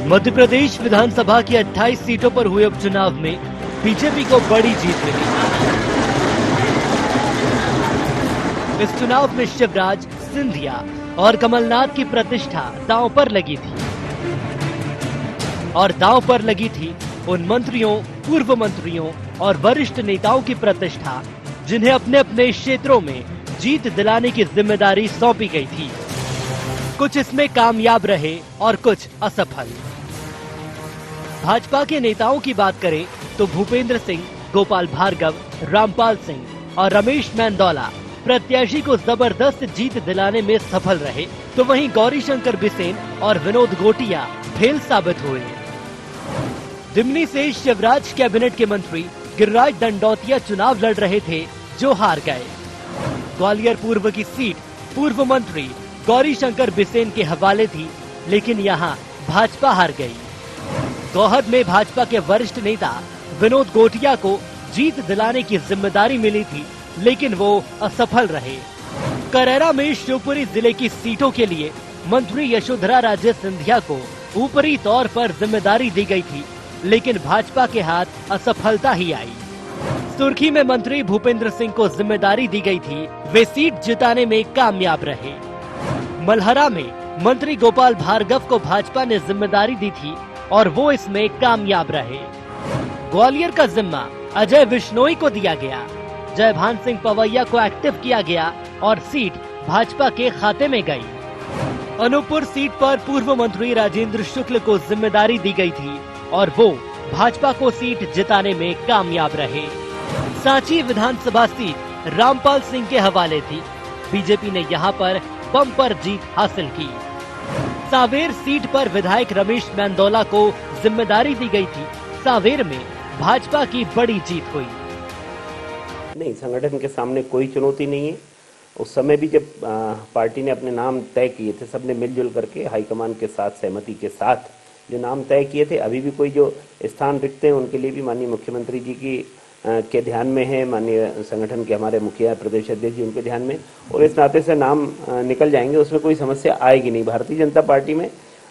मध्य प्रदेश विधानसभा की 28 सीटों पर हुए उपचुनाव में बीजेपी को बड़ी जीत मिली। इस चुनाव में शिवराज, सिंधिया और कमलनाथ की प्रतिष्ठा दांव पर लगी थी और दांव पर लगी थी उन मंत्रियों, पूर्व मंत्रियों और वरिष्ठ नेताओं की प्रतिष्ठा जिन्हें अपने अपने क्षेत्रों में जीत दिलाने की जिम्मेदारी सौंपी गई थी। कुछ इसमें कामयाब रहे और कुछ असफल। भाजपा के नेताओं की बात करें तो भूपेंद्र सिंह, गोपाल भार्गव, रामपाल सिंह और रमेश मेंदोला प्रत्याशी को जबरदस्त जीत दिलाने में सफल रहे, तो वहीं गौरीशंकर बिसेन और विनोद गोटिया फेल साबित हुए। दिमनी से शिवराज कैबिनेट के मंत्री गिरिराज दंडौतिया चुनाव लड़ रहे थे, जो हार गए। ग्वालियर पूर्व की सीट पूर्व मंत्री गौरीशंकर बिसेन के हवाले थी, लेकिन यहाँ भाजपा हार गई। गौहद में भाजपा के वरिष्ठ नेता विनोद गोटिया को जीत दिलाने की जिम्मेदारी मिली थी, लेकिन वो असफल रहे। करेरा में शिवपुरी जिले की सीटों के लिए मंत्री यशोधरा राजे सिंधिया को ऊपरी तौर पर जिम्मेदारी दी गई थी, लेकिन भाजपा के हाथ असफलता ही आई। सुर्खी में मंत्री भूपेंद्र सिंह को जिम्मेदारी दी गई थी, वे सीट जिताने में कामयाब रहे। मल्हरा में मंत्री गोपाल भार्गव को भाजपा ने जिम्मेदारी दी थी और वो इसमें कामयाब रहे। ग्वालियर का जिम्मा अजय विश्नोई को दिया गया। जयभान सिंह पवैया को एक्टिव किया गया और सीट भाजपा के खाते में गई। अनूपपुर सीट पर पूर्व मंत्री राजेंद्र शुक्ल को जिम्मेदारी दी गई थी और वो भाजपा को सीट जिताने में कामयाब रहे। सांची विधानसभा सीट रामपाल सिंह के हवाले थी। बीजेपी ने यहाँ पर बम्पर जीत हासिल की। सांवेर सीट पर विधायक रमेश मेंदोला को जिम्मेदारी दी गई थी। सांवेर में भाजपा की बड़ी जीत हुई। नहीं, संगठन के सामने कोई चुनौती नहीं है। उस समय भी जब पार्टी ने अपने नाम तय किए थे, सबने मिलजुल करके हाईकमान के साथ, सहमति के साथ जो नाम तय किए थे, अभी भी कोई जो स्थान रिक्त हैं उनके लिए भी माननीय मुख्यमंत्री जी की के ध्यान में है, माननीय संगठन के हमारे मुखिया प्रदेश अध्यक्ष जी उनके ध्यान में, और इस नाते से नाम निकल जाएंगे, उसमें कोई समस्या आएगी नहीं। भारतीय जनता पार्टी में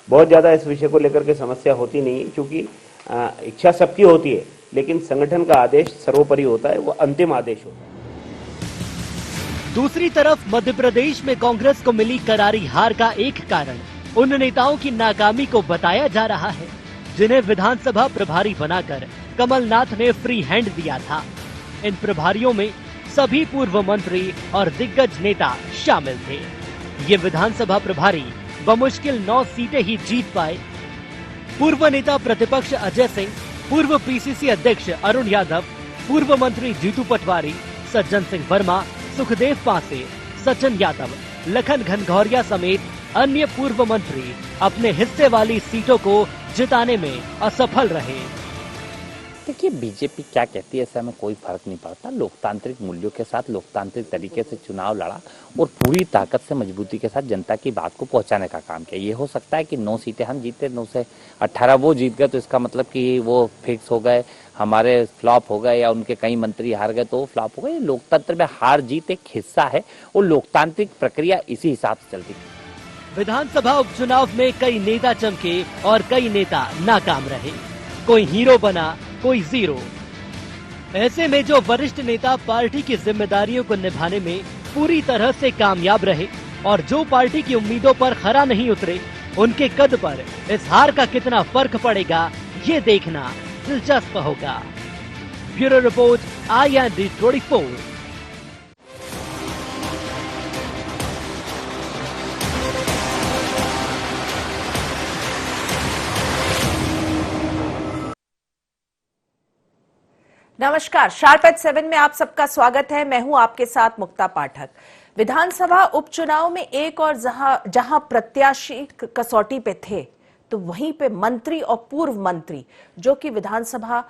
बहुत ज़्यादा इस विषय को लेकर के समस्या होती नहीं है, क्योंकि इच्छा सबकी होती है, लेकिन संगठन का आदेश सर्वोपरि होता है, वो अंतिम आदेश होता है। दूसरी तरफ मध्य प्रदेश में कांग्रेस को मिली करारी हार का एक कारण उन नेताओं की नाकामी को बताया जा रहा है, जिन्हें विधानसभा प्रभारी बनाकर कमलनाथ ने फ्री हैंड दिया था। इन प्रभारियों में सभी पूर्व मंत्री और दिग्गज नेता शामिल थे। ये विधानसभा प्रभारी बमुश्किल 9 सीटें ही जीत पाए। पूर्व नेता प्रतिपक्ष अजय सिंह, पूर्व पीसीसी अध्यक्ष अरुण यादव, पूर्व मंत्री जीतू पटवारी, सज्जन सिंह वर्मा, सुखदेव पांसे, सचिन यादव, लखन घनघौरिया समेत अन्य पूर्व मंत्री अपने हिस्से वाली सीटों को जिताने में असफल रहे। देखिए, बीजेपी क्या कहती है ऐसा हमें कोई फर्क नहीं पड़ता। लोकतांत्रिक मूल्यों के साथ लोकतांत्रिक तरीके से चुनाव लड़ा और पूरी ताकत से, मजबूती के साथ जनता की बात को पहुंचाने का काम किया। ये हो सकता है कि 9 सीटें हम जीते, 9 से 18 वो जीत गए, तो इसका मतलब कि वो फिक्स हो गए, हमारे फ्लॉप हो गए, या उनके कई मंत्री हार गए तो फ्लॉप हो गए। लोकतंत्र में हार जीत एक हिस्सा है और लोकतांत्रिक प्रक्रिया इसी हिसाब से चलती है। विधानसभा उपचुनाव में कई नेता चमके और कई नेता नाकाम रहे। कोई हीरो बना, कोई जीरो। ऐसे में जो वरिष्ठ नेता पार्टी की जिम्मेदारियों को निभाने में पूरी तरह से कामयाब रहे और जो पार्टी की उम्मीदों पर खरा नहीं उतरे, उनके कद पर इस हार का कितना फर्क पड़ेगा, ये देखना दिलचस्प होगा। Bureau report, IND 24। नमस्कार, शार्प एट 7 में आप सबका स्वागत है। मैं हूं आपके साथ मुक्ता पाठक। विधानसभा उपचुनाव में एक और जहां प्रत्याशी कसौटी पे थे, तो वहीं पे मंत्री और पूर्व मंत्री जो कि विधानसभा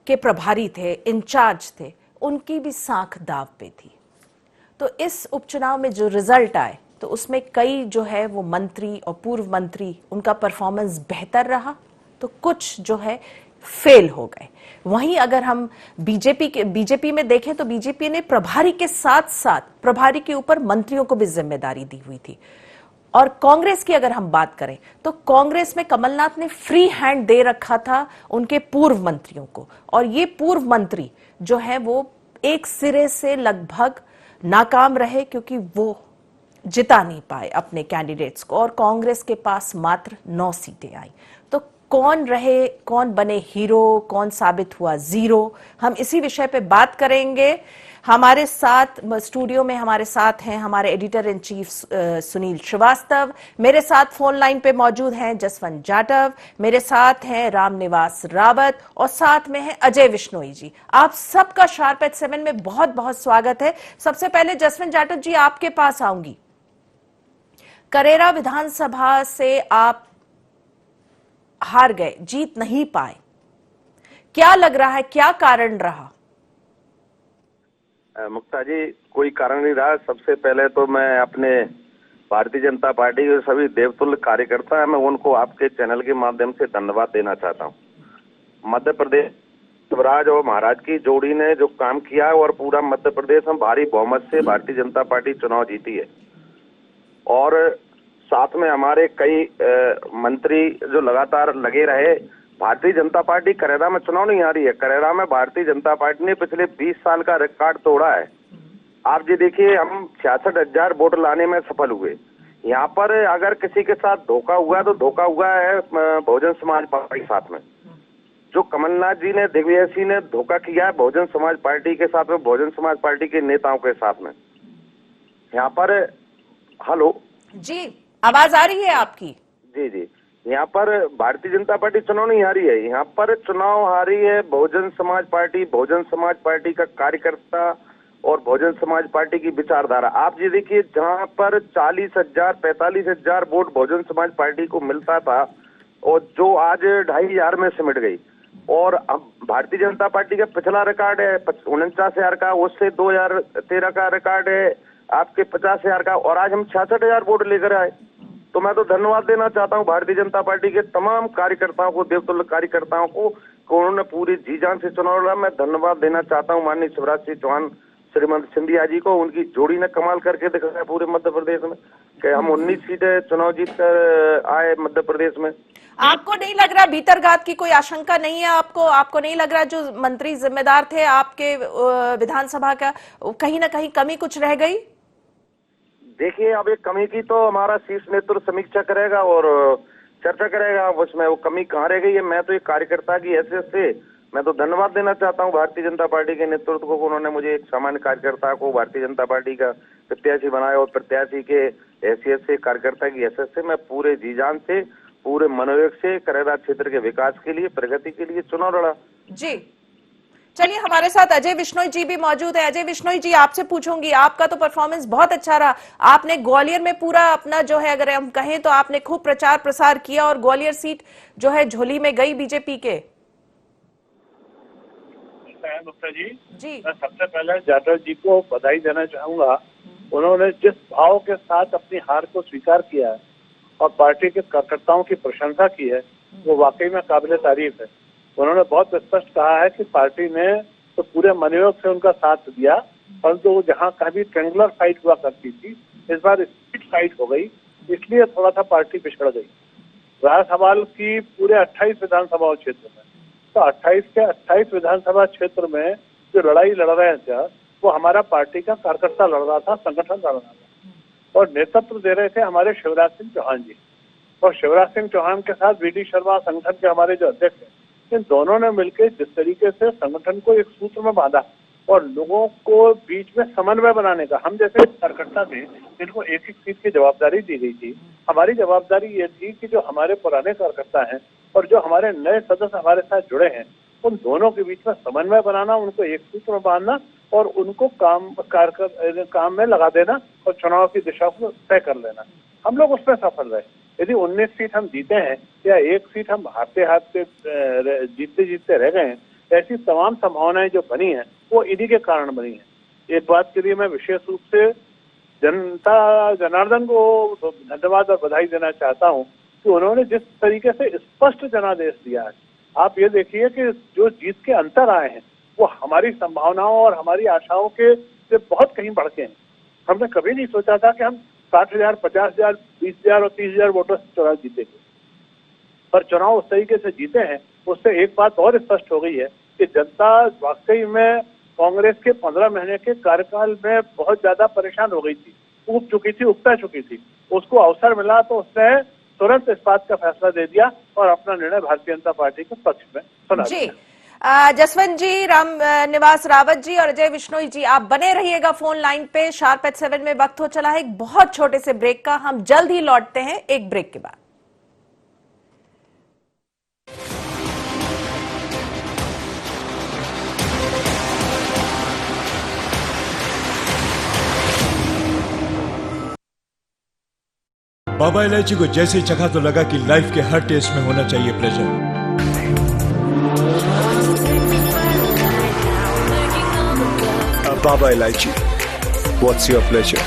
के प्रभारी थे, इंचार्ज थे, उनकी भी साख दाव पे थी। तो इस उपचुनाव में जो रिजल्ट आए, तो उसमें कई जो है वो मंत्री और पूर्व मंत्री, उनका परफॉर्मेंस बेहतर रहा, तो कुछ जो है फेल हो गए। वहीं अगर हम बीजेपी में देखें तो बीजेपी ने प्रभारी के साथ साथ प्रभारी के ऊपर मंत्रियों को भी जिम्मेदारी दी हुई थी। और कांग्रेस की अगर हम बात करें तो कांग्रेस में कमलनाथ ने फ्री हैंड दे रखा था उनके पूर्व मंत्रियों को, और ये पूर्व मंत्री जो है वो एक सिरे से लगभग नाकाम रहे क्योंकि वो जिता नहीं पाए अपने कैंडिडेट्स को, और कांग्रेस के पास मात्र 9 सीटें आई। तो कौन रहे, कौन बने हीरो, कौन साबित हुआ जीरो, हम इसी विषय पे बात करेंगे। हमारे साथ स्टूडियो में हमारे साथ हैं हमारे editor in chief Sunil Shrivastava, मेरे साथ फोन लाइन पे मौजूद हैं जसवंत जाटव, मेरे साथ हैं रामनिवास रावत और साथ में हैं अजय विश्नोई जी। आप सबका शार्प एट 7 में बहुत बहुत स्वागत है। सबसे पहले जसवंत जाटव जी आपके पास आऊंगी। करेरा विधानसभा से आप हार गए, जीत नहीं पाए, क्या लग रहा है, क्या कारण रहा? मुक्ता जी, कोई कारण नहीं रहा। सबसे पहले तो मैं अपने भारतीय जनता पार्टी के सभी देवतुल्य कार्यकर्ता हैं, मैं उनको आपके चैनल के माध्यम से धन्यवाद देना चाहता हूं। मध्य प्रदेश शिवराज और महाराज की जोड़ी ने जो काम किया है और पूरा मध्य प्रदेश में भारी बहुमत से भारतीय जनता पार्टी चुनाव जीती है, और साथ में हमारे कई मंत्री जो लगातार लगे रहे। भारतीय जनता पार्टी करेरा में चुनाव नहीं हारी है, करेरा में भारतीय जनता पार्टी ने पिछले 20 साल का रिकॉर्ड तोड़ा है। आप ये देखिए, हम 66,000 वोट लाने में सफल हुए। यहाँ पर अगर किसी के साथ धोखा हुआ तो धोखा हुआ है बहुजन समाज पार्टी के साथ में। जो कमलनाथ जी ने, दिग्विजय सिंह ने धोखा किया है बहुजन समाज पार्टी के साथ में, बहुजन समाज पार्टी के नेताओं के साथ में। यहाँ पर हेलो जी, आवाज आ रही है आपकी? जी जी, यहाँ पर भारतीय जनता पार्टी चुनाव नहीं हारी है, यहाँ पर चुनाव हारी है बहुजन समाज पार्टी, बहुजन समाज पार्टी का कार्यकर्ता और बहुजन समाज पार्टी की विचारधारा। आप ये देखिए, जहाँ पर 40,000 45,000 वोट बहुजन समाज पार्टी को मिलता था और जो आज 2,500 में सिमट गई। और अब भारतीय जनता पार्टी का पिछला रिकॉर्ड है 49,000 का, उससे 2013 का रिकॉर्ड है आपके 50,000 का, और आज हम 66,000 वोट लेकर आए। तो मैं तो धन्यवाद देना चाहता हूं भारतीय जनता पार्टी के तमाम कार्यकर्ताओं को, देवतुल्य कार्यकर्ताओं को, उन्होंने पूरी जी जान से चुनाव लड़ा। मैं धन्यवाद देना चाहता हूं माननीय शिवराज सिंह चौहान, श्रीमंत सिंधिया जी को। उनकी जोड़ी ने कमाल करके दिखाया पूरे मध्य प्रदेश में कि हम 19 सीटें चुनाव जीत कर आए मध्य प्रदेश में। आपको नहीं लग रहा भीतरघात की कोई आशंका नहीं है? आपको नहीं लग रहा जो मंत्री जिम्मेदार थे आपके विधानसभा का, कहीं ना कहीं कमी कुछ रह गई? देखिए, अब एक कमी की तो हमारा शीर्ष नेतृत्व समीक्षा करेगा और चर्चा करेगा, उसमें वो कमी कहाँ रह गई है। मैं तो एक कार्यकर्ता की हैसियत से मैं तो धन्यवाद देना चाहता हूं भारतीय जनता पार्टी के नेतृत्व को, उन्होंने मुझे एक सामान्य कार्यकर्ता को भारतीय जनता पार्टी का प्रत्याशी बनाया, और प्रत्याशी के हैसियत से, कार्यकर्ता की हैसियत से मैं पूरे जी जान से, पूरे मनोयोग से करेरा क्षेत्र के विकास के लिए, प्रगति के लिए चुनाव लड़ा। जी, चलिए हमारे साथ अजय विश्नोई जी भी मौजूद है। अजय विश्नोई जी, आपसे पूछूंगी, आपका तो परफॉर्मेंस बहुत अच्छा रहा। आपने ग्वालियर में पूरा अपना जो है, अगर हम कहें तो आपने खूब प्रचार प्रसार किया और ग्वालियर सीट जो है झोली में गई बीजेपी के। गुप्ता जी, मैं सबसे पहले जाटव जी को बधाई देना चाहूंगा। उन्होंने जिस भाव के साथ अपनी हार को स्वीकार किया है और पार्टी के कार्यकर्ताओं की प्रशंसा की है, वो वाकई में काबिल तारीफ है। उन्होंने बहुत स्पष्ट कहा है कि पार्टी ने तो पूरे मनोयोग से उनका साथ दिया, परंतु तो जहाँ कभी ट्रेंगुलर फाइट हुआ करती थी, इस बार स्पीड फाइट हो गई, इसलिए थोड़ा सा पार्टी पिछड़ गई। रहा सवाल की पूरे 28 विधानसभा क्षेत्र में, तो 28 के 28 विधानसभा क्षेत्र में जो लड़ाई लड़ रहे थे वो हमारा पार्टी का कार्यकर्ता लड़ रहा था, संगठन लड़ रहा था, और नेतृत्व दे रहे थे हमारे शिवराज सिंह चौहान जी। और शिवराज सिंह चौहान के साथ वी डी शर्मा संगठन के हमारे जो अध्यक्ष हैं, इन दोनों ने मिलकर जिस तरीके से संगठन को एक सूत्र में बांधा और लोगों को बीच में समन्वय बनाने का, हम जैसे कार्यकर्ता थे जिनको एक एक सीट की जवाबदारी दी गई थी, हमारी जवाबदारी ये थी कि जो हमारे पुराने कार्यकर्ता हैं और जो हमारे नए सदस्य हमारे साथ जुड़े हैं, उन दोनों के बीच में समन्वय बनाना, उनको एक सूत्र में बांधना और उनको काम में लगा देना और चुनाव की दिशा को तय कर लेना। हम लोग उसमें सफल रहे। यदि 19 सीट हम जीते हैं या एक सीट हम हारते जीतते रह गए हैं, ऐसी तमाम संभावनाएं जो बनी हैं वो इन्हीं के कारण बनी है। एक बात के लिए मैं विशेष रूप से जनता जनार्दन को धन्यवाद और बधाई देना चाहता हूं कि उन्होंने जिस तरीके से स्पष्ट जनादेश दिया है। आप ये देखिए कि जो जीत के अंतर आए हैं वो हमारी संभावनाओं और हमारी आशाओं के से बहुत कहीं बढ़ के हैं। हमने कभी नहीं सोचा था कि हम 60,000, 50,000, 20,000 और 30,000 वोटों से चुनाव जीतेंगे। पर चुनाव उस तरीके से जीते हैं, उससे एक बात और स्पष्ट हो गई है कि जनता वाकई में कांग्रेस के 15 महीने के कार्यकाल में बहुत ज्यादा परेशान हो गई थी, ऊब चुकी थी, उगता चुकी थी। उसको अवसर मिला तो उसने तुरंत इस बात का फैसला दे दिया और अपना निर्णय भारतीय जनता पार्टी के पक्ष में सुना दिया। जसवंत जी, राम निवास रावत जी और अजय विश्नोई जी, आप बने रहिएगा फोन लाइन पे। शार्प एट 7 में वक्त हो चला है एक बहुत छोटे से ब्रेक का, हम जल्द ही लौटते हैं एक ब्रेक के बाद। बाबा इलायची को जैसे ही चखा तो लगा कि लाइफ के हर टेस्ट में होना चाहिए प्लेजर। बाबा इलायची, व्हाट्स योर प्लेजर?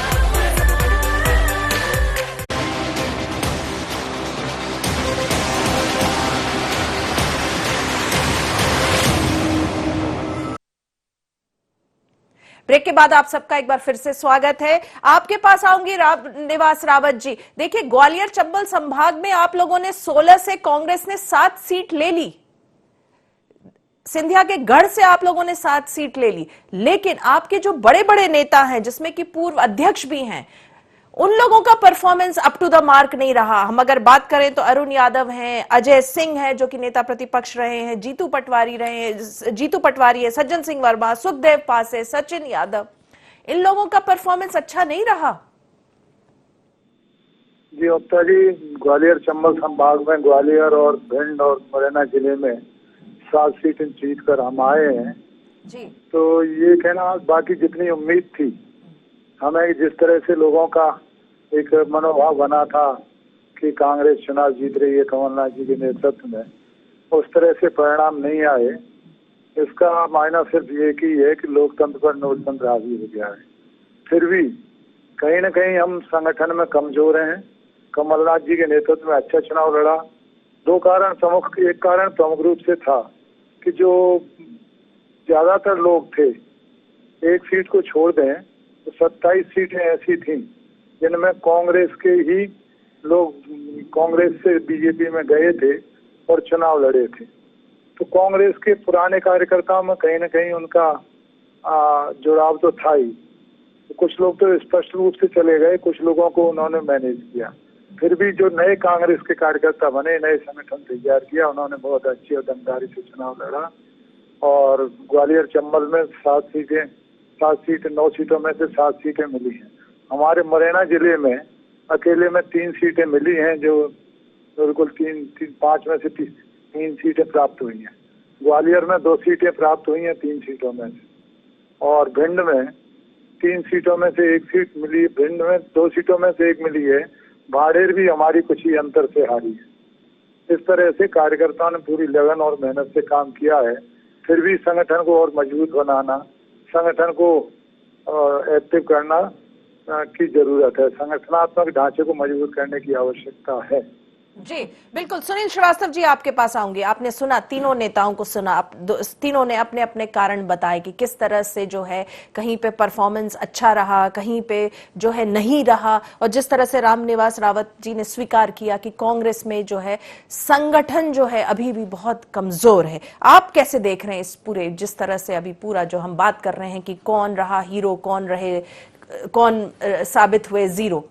ब्रेक के बाद आप सबका एक बार फिर से स्वागत है। आपके पास आऊंगी निवास रावत जी। देखिए, ग्वालियर चंबल संभाग में आप लोगों ने 16 से कांग्रेस ने 7 सीट ले ली, सिंधिया के गढ़ से आप लोगों ने 7 सीट ले ली, लेकिन आपके जो बड़े बड़े नेता हैं, जिसमें कि पूर्व अध्यक्ष भी हैं, उन लोगों का performance up to the mark नहीं रहा। हम अगर बात करें तो अरुण यादव हैं, अजय सिंह हैं जो कि नेता प्रतिपक्ष रहे हैं, जीतू पटवारी है, सज्जन सिंह वर्मा, सुखदेव पासे, सचिन यादव, इन लोगों का परफॉर्मेंस अच्छा नहीं रहा। जी गुप्ता जी, ग्वालियर चंबल संभाग में ग्वालियर और भिंड और मुरैना जिले में 7 सीटें जीत कर हम आए हैं जी। तो ये कहना, बाकी जितनी उम्मीद थी हमें, जिस तरह से लोगों का एक मनोभाव बना था कि कांग्रेस चुनाव जीत रही है कमलनाथ जी के नेतृत्व में, उस तरह से परिणाम नहीं आए। इसका मायना सिर्फ ये कि है कि लोकतंत्र पर लोकतंत्र हावी हो गया है। फिर भी कहीं न कहीं हम संगठन में कमजोर हैं। कमलनाथ जी के नेतृत्व में अच्छा चुनाव लड़ा। 2 कारण प्रमुख, एक कारण प्रमुख रूप से था कि जो ज्यादातर लोग थे, एक सीट को छोड़ दें तो 27 सीटें ऐसी थीं जिनमें कांग्रेस के ही लोग कांग्रेस से बीजेपी में गए थे और चुनाव लड़े थे। तो कांग्रेस के पुराने कार्यकर्ताओं में कहीं न कहीं उनका जुड़ाव तो था ही। तो कुछ लोग तो स्पष्ट रूप से चले गए, कुछ लोगों को उन्होंने मैनेज किया। फिर भी जो नए कांग्रेस के कार्यकर्ता बने, नए संगठन तैयार किया, उन्होंने बहुत अच्छी और दमदारी से चुनाव लड़ा और ग्वालियर चंबल में 7 सीटें 9 सीटों में से 7 सीटें मिली हैं। हमारे मुरैना जिले में अकेले में 3 सीटें मिली हैं, जो बिल्कुल 5 में से 3 सीटें प्राप्त हुई हैं। ग्वालियर में 2 सीटें प्राप्त हुई हैं 3 सीटों में से, और भिंड में 3 सीटों में से 1 सीट मिली। भिंड में 2 सीटों में से 1 मिली है। भाड़ेर भी हमारी कुछ ही अंतर से हारी है। इस तरह से कार्यकर्ताओं ने पूरी लगन और मेहनत से काम किया है। फिर भी संगठन को और मजबूत बनाना, संगठन को एक्टिव करना की जरूरत है। संगठनात्मक ढांचे को मजबूत करने की आवश्यकता है। जी बिल्कुल। सुनील श्रीवास्तव जी, आपके पास आऊंगी। आपने सुना, तीनों नेताओं को सुना, तीनों ने अपने अपने कारण बताए कि किस तरह से जो है कहीं पे परफॉर्मेंस अच्छा रहा, कहीं पे जो है नहीं रहा, और जिस तरह से रामनिवास रावत जी ने स्वीकार किया कि कांग्रेस में जो है संगठन जो है अभी भी बहुत कमजोर है। आप कैसे देख रहे हैं इस पूरे, जिस तरह से अभी पूरा जो हम बात कर रहे हैं कि कौन रहा हीरो, कौन रहे, कौन साबित हुए जीरो?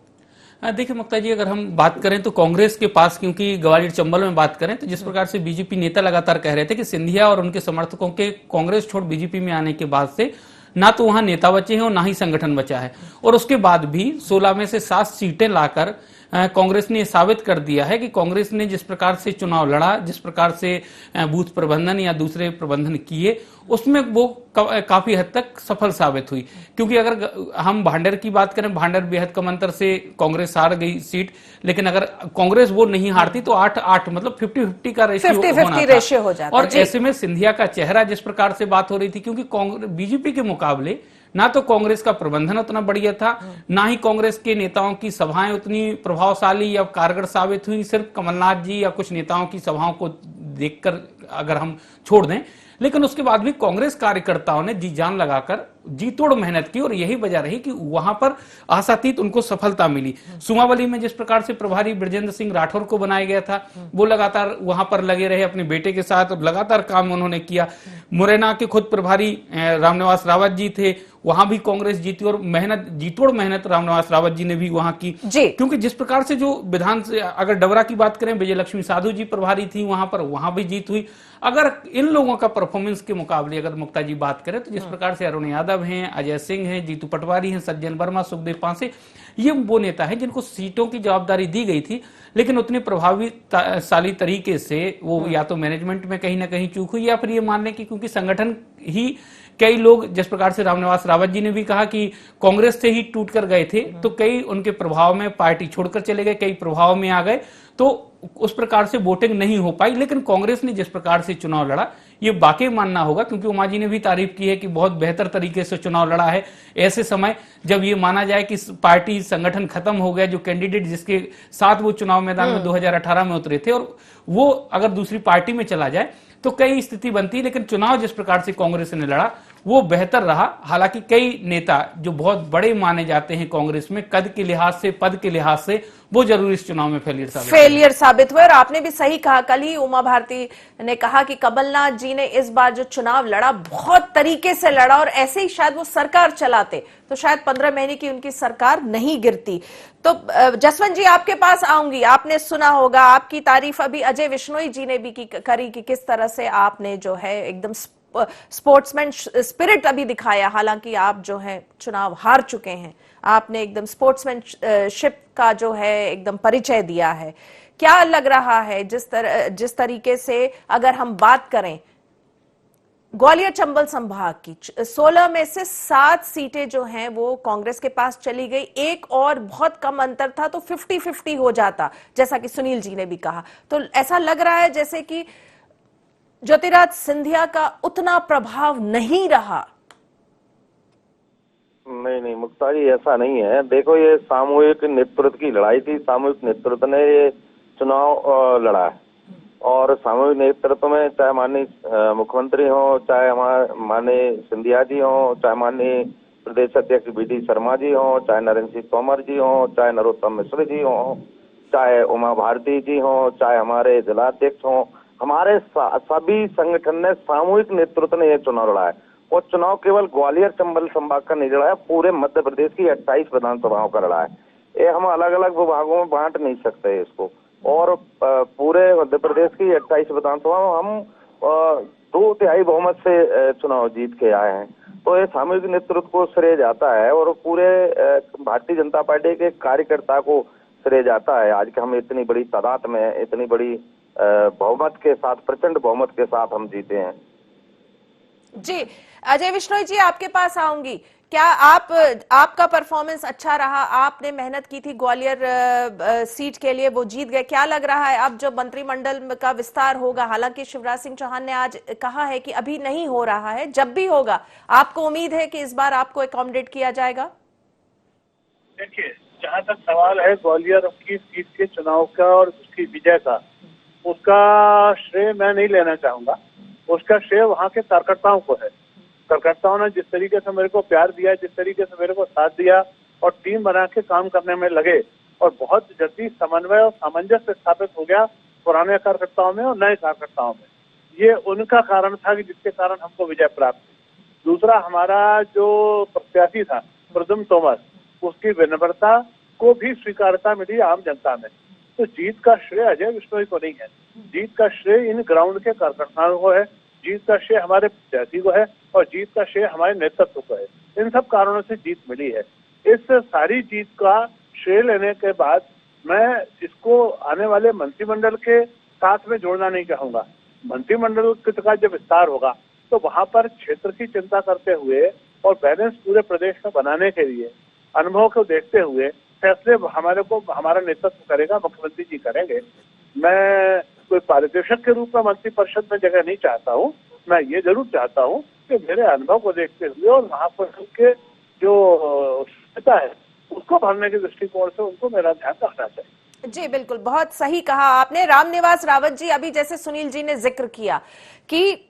देखिए मुक्ता जी, अगर हम बात करें तो कांग्रेस के पास, क्योंकि ग्वालियर चंबल में बात करें तो जिस प्रकार से बीजेपी नेता लगातार कह रहे थे कि सिंधिया और उनके समर्थकों के कांग्रेस छोड़ बीजेपी में आने के बाद से ना तो वहां नेता बचे हैं और ना ही संगठन बचा है, और उसके बाद भी 16 में से 7 सीटें लाकर कांग्रेस ने साबित कर दिया है कि कांग्रेस ने जिस प्रकार से चुनाव लड़ा, जिस प्रकार से बूथ प्रबंधन या दूसरे प्रबंधन किए, उसमें वो काफी हद तक सफल साबित हुई। क्योंकि अगर हम भांडर की बात करें, भांडर बेहद कम अंतर से कांग्रेस हार गई सीट, लेकिन अगर कांग्रेस वो नहीं हारती तो 8-8 मतलब 50-50 का रेशियो हो जाता। और ऐसे में सिंधिया का चेहरा, जिस प्रकार से बात हो रही थी, क्योंकि बीजेपी के मुकाबले ना तो कांग्रेस का प्रबंधन उतना बढ़िया था, ना ही कांग्रेस के नेताओं की सभाएं उतनी प्रभावशाली या कारगर साबित हुई। सिर्फ कमलनाथ जी या कुछ नेताओं की सभाओं को देखकर अगर हम छोड़ दें, लेकिन उसके बाद भी कांग्रेस कार्यकर्ताओं ने जी जान लगाकर जी तोड़ मेहनत की और यही वजह रही कि वहां पर आशातीत उनको सफलता मिली। सुमावली में जिस प्रकार से प्रभारी बृजेंद्र सिंह राठौर को बनाया गया था, वो लगातार वहां पर लगे रहे अपने बेटे के साथ और लगातार काम उन्होंने किया। मुरैना के खुद प्रभारी रामनिवास रावत जी थे, वहां भी कांग्रेस जीती और मेहनत, जीतोड़ मेहनत रामनिवास रावत जी ने भी वहां की। क्योंकि जिस प्रकार से जो विधान से, अगर डबरा की बात करें, विजय लक्ष्मी साधु जी प्रभारी थी वहां पर, वहां भी जीत हुई। अगर इन लोगों का परफॉर्मेंस के मुकाबले अगर मुक्ता जी बात करें तो जिस प्रकार से अरुण यादव हैं, अजय सिंह हैं, जीतू पटवारी हैं, सज्जन वर्मा, सुखदेव पांसे, ये वो नेता है जिनको सीटों की जवाबदारी दी गई थी, लेकिन उतने प्रभावशाली तरीके से वो या तो मैनेजमेंट में कहीं ना कहीं चूक हुई, या फिर ये मानने की क्योंकि संगठन ही कई लोग, जिस प्रकार से रामनिवास रावत जी ने भी कहा कि कांग्रेस से ही टूट कर गए थे, तो कई उनके प्रभाव में पार्टी छोड़कर चले गए, कई प्रभाव में आ गए, तो उस प्रकार से वोटिंग नहीं हो पाई। लेकिन कांग्रेस ने जिस प्रकार से चुनाव लड़ा, ये वाकई मानना होगा, क्योंकि उमा जी ने भी तारीफ की है कि बहुत बेहतर तरीके से चुनाव लड़ा है। ऐसे समय जब ये माना जाए कि पार्टी संगठन खत्म हो गया, जो कैंडिडेट जिसके साथ वो चुनाव मैदान में 2018 में उतरे थे, और वो अगर दूसरी पार्टी में चला जाए तो कई स्थिति बनती है। लेकिन चुनाव जिस प्रकार से कांग्रेस ने लड़ा वो बेहतर रहा। हालांकि कई नेता जो बहुत बड़े माने जाते हैं कांग्रेस में, कद के लिहाज से, पद के लिहाज से, वो जरूर इस चुनाव में फेलियर साबित हुए। और आपने भी सही कहा, कल ही उमा भारती ने कहा कि कमलनाथ जी ने इस बार जो चुनाव लड़ा बहुत तरीके से लड़ा, और ऐसे ही शायद वो सरकार चलाते तो शायद 15 महीने की उनकी सरकार नहीं गिरती। तो जसवंत जी आपके पास आऊंगी, आपने सुना होगा, आपकी तारीफ अभी अजय विश्नोई जी ने भी करी कि किस तरह से आपने जो है एकदम स्पोर्ट्समैन स्पिरिट अभी दिखाया। हालांकि आप जो है चुनाव हार चुके हैं, आपने एकदम स्पोर्ट्समैनशिप का जो है एकदम परिचय दिया है। क्या लग रहा है जिस तरीके से अगर हम बात करें ग्वालियर चंबल संभाग की, 16 में से 7 सीटें जो हैं वो कांग्रेस के पास चली गई, एक और बहुत कम अंतर था तो 50-50 हो जाता, जैसा कि सुनील जी ने भी कहा। तो ऐसा लग रहा है जैसे कि ज्योतिराज सिंधिया का उतना प्रभाव नहीं रहा। नहीं मुक्ता जी, ऐसा नहीं है। देखो, ये सामूहिक नेतृत्व की लड़ाई थी, सामूहिक नेतृत्व ने ये चुनाव लड़ा है, और सामूहिक नेतृत्व में चाहे माननीय मुख्यमंत्री हो, चाहे हमारे माननीय सिंधिया जी हो, चाहे माननीय प्रदेश अध्यक्ष BD शर्मा जी हो, चाहे नरेंद्र सिंह तोमर जी हो, चाहे नरोत्तम मिश्र जी हो, चाहे उमा भारती जी हो, चाहे हमारे जिलाध्यक्ष हो, हमारे सभी संगठन ने, सामूहिक नेतृत्व ने यह चुनाव लड़ा है। और चुनाव केवल ग्वालियर चंबल संभाग का नहीं लड़ा है, पूरे मध्य प्रदेश की 28 विधानसभाओं का लड़ा है। ये हम अलग अलग विभागों में बांट नहीं सकते इसको, और पूरे मध्य प्रदेश की 28 विधानसभाओं हम 2/3 बहुमत से चुनाव जीत के आए हैं। तो ये सामूहिक नेतृत्व को श्रेय जाता है, और पूरे भारतीय जनता पार्टी के कार्यकर्ता को श्रेय जाता है। आज के हम इतनी बड़ी तादाद में, इतनी बड़ी बहुमत के साथ, प्रचंड बहुमत के साथ हम जीते हैं। जी अजय विश्नोई जी आपके पास आऊंगी। क्या आपका परफॉर्मेंस अच्छा रहा? आपने मेहनत की थी ग्वालियर सीट के लिए, वो जीत गए। क्या लग रहा है अब जो मंत्रिमंडल का विस्तार होगा, हालांकि शिवराज सिंह चौहान ने आज कहा है कि अभी नहीं हो रहा है, जब भी होगा, आपको उम्मीद है कि इस बार आपको अकोमोडेट किया जाएगा? देखिए, जहाँ तक सवाल है ग्वालियर की सीट के चुनाव का और उसकी विजय का, उसका श्रेय मैं नहीं लेना चाहूंगा। उसका श्रेय वहाँ के कार्यकर्ताओं को है। कार्यकर्ताओं ने जिस तरीके से मेरे को प्यार दिया, जिस तरीके से मेरे को साथ दिया और टीम बना के काम करने में लगे, और बहुत जल्दी समन्वय और सामंजस्य स्थापित हो गया पुराने कार्यकर्ताओं में और नए कार्यकर्ताओं में। ये उनका कारण था कि जिसके कारण हमको विजय प्राप्त हुई। दूसरा, हमारा जो प्रत्याशी था प्रद्युम्न तोमर, उसकी विनम्रता को भी स्वीकारता मिली आम जनता में। तो जीत का श्रेय अजय विश्नोई को नहीं है, जीत का श्रेय इन ग्राउंड के कार्यकर्ताओं को है, जीत का श्रेय हमारे प्रत्याशी को है, और जीत का श्रेय हमारे नेतृत्व को है। इन सब कारणों से जीत मिली है। इस सारी जीत का श्रेय लेने के बाद मैं इसको आने वाले मंत्रिमंडल के साथ में जोड़ना नहीं चाहूंगा। मंत्रिमंडल का जब विस्तार होगा तो वहां पर क्षेत्र की चिंता करते हुए और बैलेंस पूरे प्रदेश में बनाने के लिए अनुभव को देखते हुए फैसले हमारा नेतृत्व करेगा, मुख्यमंत्री जी करेंगे। मैं कोई पारितोषिक के रूप में मंत्रिपरिषद में जगह नहीं चाहता हूँ। मैं ये जरूर चाहता हूँ कि मेरे अनुभव को देखते हुए और महापुरुषों के जो क्षमता है उसको भरने के दृष्टिकोण से उनको मेरा ध्यान रखना चाहिए। जी बिल्कुल, बहुत सही कहा आपने। रामनिवास रावत जी, अभी जैसे सुनील जी ने जिक्र किया कि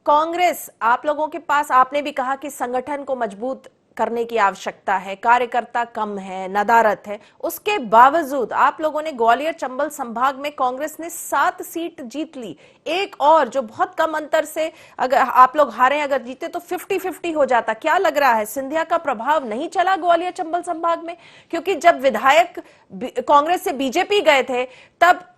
कांग्रेस, आप लोगों के पास, आपने भी कहा कि संगठन को मजबूत करने की आवश्यकता है, कार्यकर्ता कम है, नदारत है, उसके बावजूद आप लोगों ने ग्वालियर चंबल संभाग में कांग्रेस ने 7 सीट जीत ली। एक और जो बहुत कम अंतर से अगर आप लोग हारे, अगर जीते तो 50-50 हो जाता। क्या लग रहा है, सिंधिया का प्रभाव नहीं चला ग्वालियर चंबल संभाग में? क्योंकि जब विधायक कांग्रेस से बीजेपी गए थे तब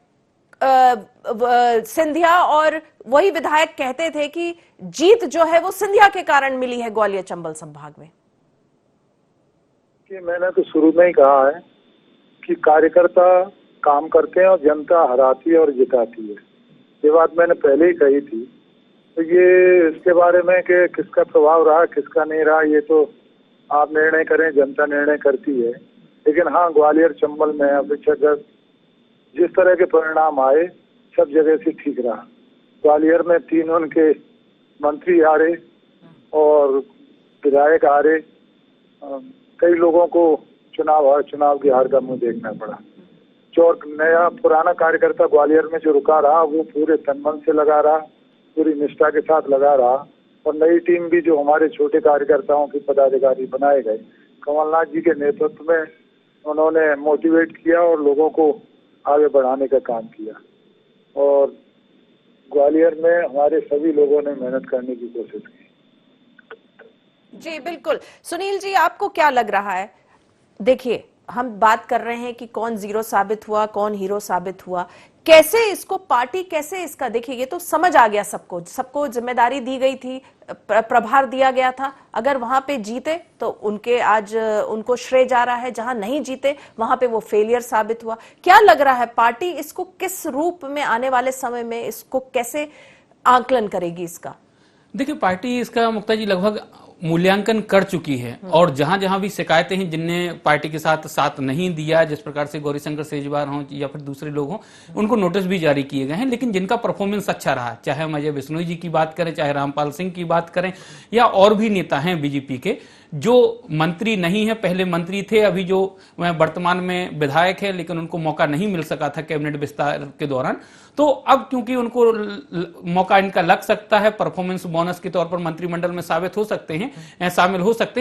सिंधिया और वही विधायक कहते थे कि जीत जो है वो सिंधिया के कारण मिली है ग्वालियर चंबल संभाग में। कि मैंने तो शुरू में ही कहा है कि कार्यकर्ता काम करते हैं और जनता हराती है और जिताती है। ये बात मैंने पहले ही कही थी। तो ये इसके बारे में कि किसका प्रभाव रहा किसका नहीं रहा, ये तो आप निर्णय करें, जनता निर्णय करती है। लेकिन हाँ, ग्वालियर चंबल में अपेक्षाकृत जिस तरह के परिणाम आए सब जगह से ठीक रहा। ग्वालियर में 3 उनके मंत्री हारे और विधायक हारे। कई लोगों को चुनाव की हार का मुंह देखना पड़ा। जो नया पुराना कार्यकर्ता ग्वालियर में जो रुका रहा वो पूरे तन मन से लगा रहा, पूरी निष्ठा के साथ लगा रहा। और नई टीम भी जो हमारे छोटे कार्यकर्ताओं के पदाधिकारी बनाए गए, कमलनाथ जी के नेतृत्व में उन्होंने मोटिवेट किया और लोगों को आगे बढ़ाने का काम किया। और ग्वालियर में हमारे सभी लोगों ने मेहनत करने की कोशिश की। जी बिल्कुल। सुनील जी, आपको क्या लग रहा है? देखिए, हम बात कर रहे हैं कि कौन जीरो साबित हुआ, कौन हीरो साबित हुआ, कैसे इसको पार्टी, कैसे इसका, देखिए ये तो समझ आ गया सबको जिम्मेदारी दी गई थी, प्रभार दिया गया था। अगर वहां पे जीते तो उनको श्रेय जा रहा है, जहां नहीं जीते वहां पे वो फेलियर साबित हुआ। क्या लग रहा है पार्टी इसको किस रूप में आने वाले समय में इसको कैसे आकलन करेगी इसका? देखिए, पार्टी इसका मुक्ता जी लगभग मूल्यांकन कर चुकी है और जहां जहां भी शिकायतें हैं, जिनने पार्टी के साथ नहीं दिया, जिस प्रकार से गौरीशंकर सेजवार हों या फिर दूसरे लोग हों, उनको नोटिस भी जारी किए गए हैं। लेकिन जिनका परफॉर्मेंस अच्छा रहा, चाहे हम अजय बिश्नोई जी की बात करें, चाहे रामपाल सिंह की बात करें या और भी नेता हैं बीजेपी के जो मंत्री नहीं है, पहले मंत्री थे, अभी जो वर्तमान में विधायक है, लेकिन उनको मौका नहीं मिल सका था कैबिनेट विस्तार के दौरान। तो अब क्योंकि उनको मौका इनका लग सकता है, परफॉर्मेंस बोनस के तौर पर मंत्रिमंडल में शामिल हो सकते हैं।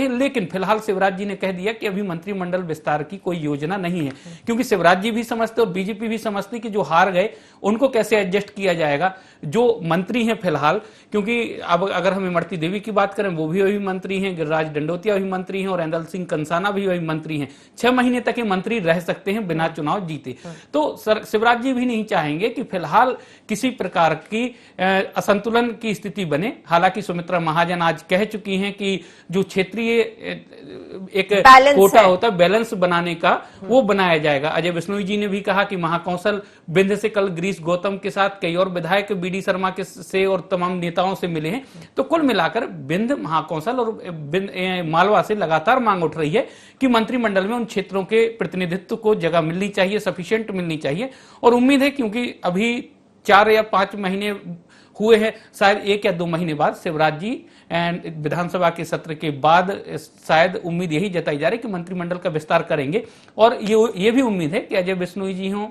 लेकिन फिलहाल शिवराज जी ने कह दिया कि अभी मंत्रिमंडल विस्तार की कोई योजना नहीं है, क्योंकि शिवराज जी भी समझते और बीजेपी भी समझती कि जो हार गए उनको कैसे एडजस्ट किया जाएगा। जो मंत्री हैं फिलहाल, क्योंकि अब अगर हम इमरती देवी की बात करें, वो भी वही मंत्री हैं, गिरिराज दंडोतिया भी मंत्री हैं और एंदल सिंह कंसाना भी वही मंत्री हैं। 6 महीने तक ये मंत्री रह सकते हैं बिना चुनाव जीते। तो शिवराज जी भी नहीं चाहेंगे कि फिलहाल किसी प्रकार की असंतुलन की स्थिति बने। हालांकि सुमित्रा महाजन आज कह चुकी हैं कि जो क्षेत्रीय एक कोटा होता है बैलेंस बनाने का, वो बनाया जाएगा। अजय बिश्नोई जी ने भी कहा कि महाकौशल बिंद से कल गिरीश गौतम के साथ कई और विधायक बीडी शर्मा से और तमाम नेताओं से मिले हैं। तो कुल मिलाकर बिंद, महाकौशल और मालवा से लगातार मांग उठ रही है कि मंत्रिमंडल में उन क्षेत्रों के प्रतिनिधित्व को जगह मिलनी चाहिए, सफिशिएंट मिलनी चाहिए। और उम्मीद है, क्योंकि अभी 4 या 5 महीने हुए हैं, शायद 1 या 2 महीने बाद शिवराज जी विधानसभा के सत्र के बाद शायद उम्मीद यही जताई जा रही है कि मंत्रिमंडल का विस्तार करेंगे। और ये भी उम्मीद है कि अजय बिश्नोई जी हों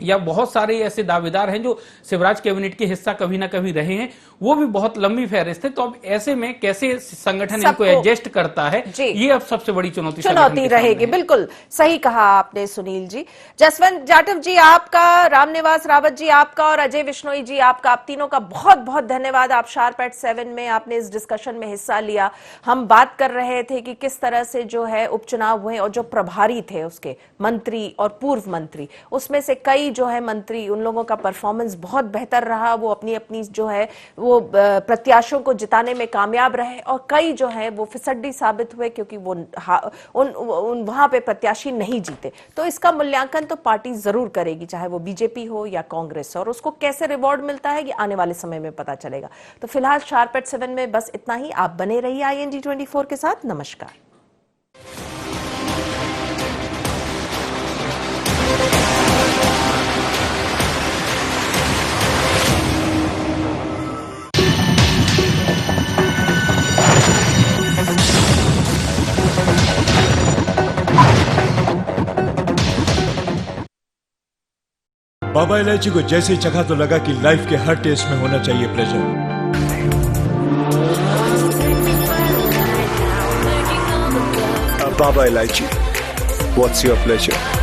या बहुत सारे ऐसे दावेदार हैं जो शिवराज कैबिनेट के हिस्सा कभी ना कभी रहे हैं, वो भी बहुत लंबी फहरिस्त है। तो अब ऐसे में कैसे संगठन इनको एडजस्ट करता है, ये अब सबसे बड़ी चुनौती रहेगी। बिल्कुल सही कहा आपने सुनील जी। जसवंत जाटव जी आपका, रामनिवास रावत जी आपका और अजय बिश्नोई जी आपका, आप तीनों का बहुत बहुत धन्यवाद। आप शार्प एट 7 में आपने इस डिस्कशन में हिस्सा लिया। हम बात कर रहे थे कि किस तरह से जो है उपचुनाव हुए और जो प्रभारी थे उसके मंत्री और पूर्व मंत्री, उसमें से कई जो है मंत्री, उन लोगों का परफॉर्मेंस बहुत बेहतर रहा। वो अपनी जो है वो प्रत्याशियों को जिताने में कामयाब रहे और कई जो है वो फिसड्डी साबित हुए क्योंकि वो वहां पे प्रत्याशी नहीं जीते। तो इसका मूल्यांकन तो पार्टी जरूर करेगी, चाहे वो बीजेपी हो या कांग्रेस, और उसको कैसे रिवॉर्ड मिलता है ये आने वाले समय में पता चलेगा। तो फिलहाल शार्प एट 7 में बस इतना ही। आप बने रहिए ING 24 के साथ। नमस्कार। बाबा इलायची को जैसे ही चखा तो लगा कि लाइफ के हर टेस्ट में होना चाहिए pleasure. Baba Ilaichi. What's your pleasure?